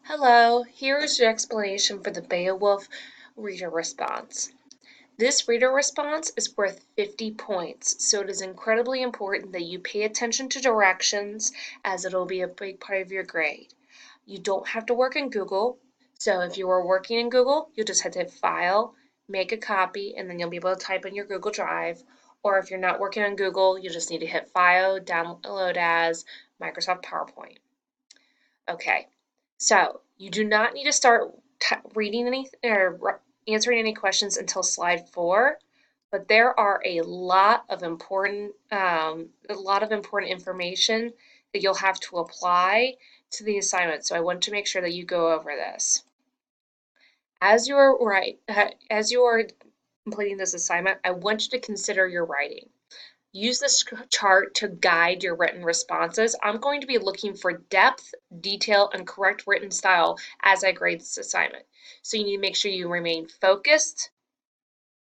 Hello, here is your explanation for the Beowulf reader response. This reader response is worth 50 points, so it is incredibly important that you pay attention to directions as it'll be a big part of your grade. You don't have to work in Google, so if you are working in Google, you'll just have to hit File, make a copy, and then you'll be able to type in your Google Drive. Or if you're not working on Google, you just need to hit File, Download as, Microsoft PowerPoint. Okay, so you do not need to start reading any or answering any questions until slide 4, but there are a lot of important information that you'll have to apply to the assignment. So I want to make sure that you go over this. As you are completing this assignment, I want you to consider your writing. Use this chart to guide your written responses. I'm going to be looking for depth, detail, and correct written style as I grade this assignment. So you need to make sure you remain focused,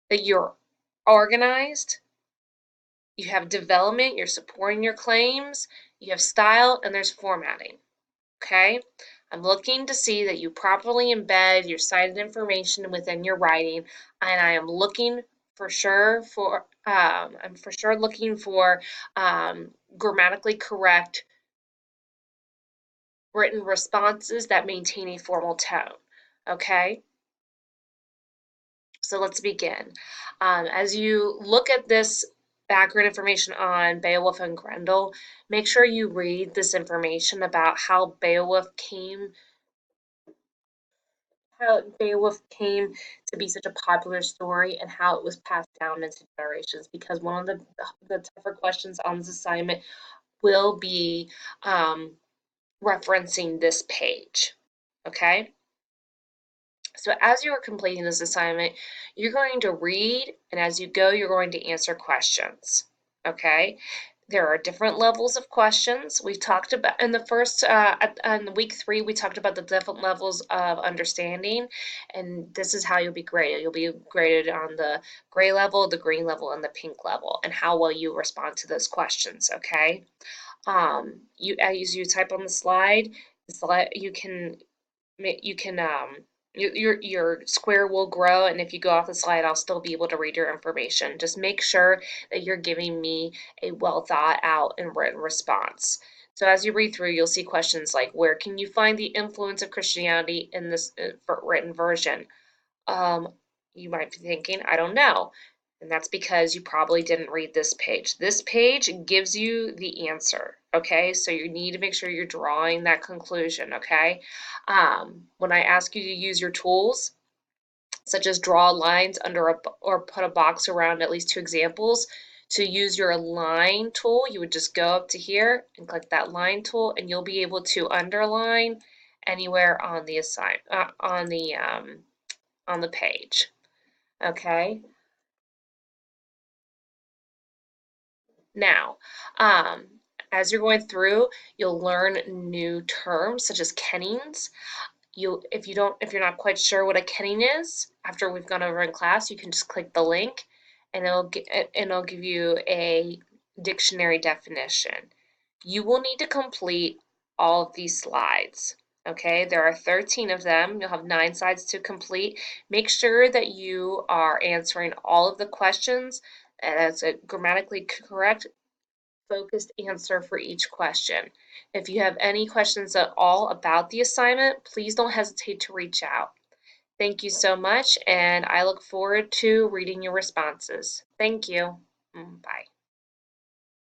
that you're organized, you have development, you're supporting your claims, you have style, and there's formatting. Okay? I'm looking to see that you properly embed your cited information within your writing, and I am looking for sure for I'm for sure looking for grammatically correct written responses that maintain a formal tone. Okay, so let's begin. As you look at this background information on Beowulf and Grendel, make sure you read this information about how Beowulf came to be such a popular story and how it was passed down into generations, because one of the tougher questions on this assignment will be referencing this page. Okay? So as you are completing this assignment, you're going to read, and as you go, you're going to answer questions. Okay? There are different levels of questions. We've talked about in the first, in week 3, we talked about the different levels of understanding, and this is how you'll be graded. You'll be graded on the gray level, the green level, and the pink level, and how well you respond to those questions, okay? As you type on the slide you can your square will grow, and if you go off the slide, I'll still be able to read your information. Just make sure that you're giving me a well thought out and written response. So as you read through, you'll see questions like, where can you find the influence of Christianity in this written version? Um, you might be thinking, I don't know. And that's because you probably didn't read this page. This page gives you the answer, okay? So you need to make sure you're drawing that conclusion, okay? When I ask you to use your tools, such as draw lines under or put a box around at least 2 examples, to use your line tool, you would just go up to here and click that line tool, and you'll be able to underline anywhere on the on the page. Okay. Now, as you're going through, you'll learn new terms such as kennings. If you're not quite sure what a kenning is, after we've gone over in class, you can just click the link, and it'll give you a dictionary definition. You will need to complete all of these slides. Okay, there are 13 of them. You'll have 9 slides to complete. Make sure that you are answering all of the questions, and that's a grammatically correct, focused answer for each question. If you have any questions at all about the assignment, please don't hesitate to reach out. Thank you so much, and I look forward to reading your responses. Thank you. Bye.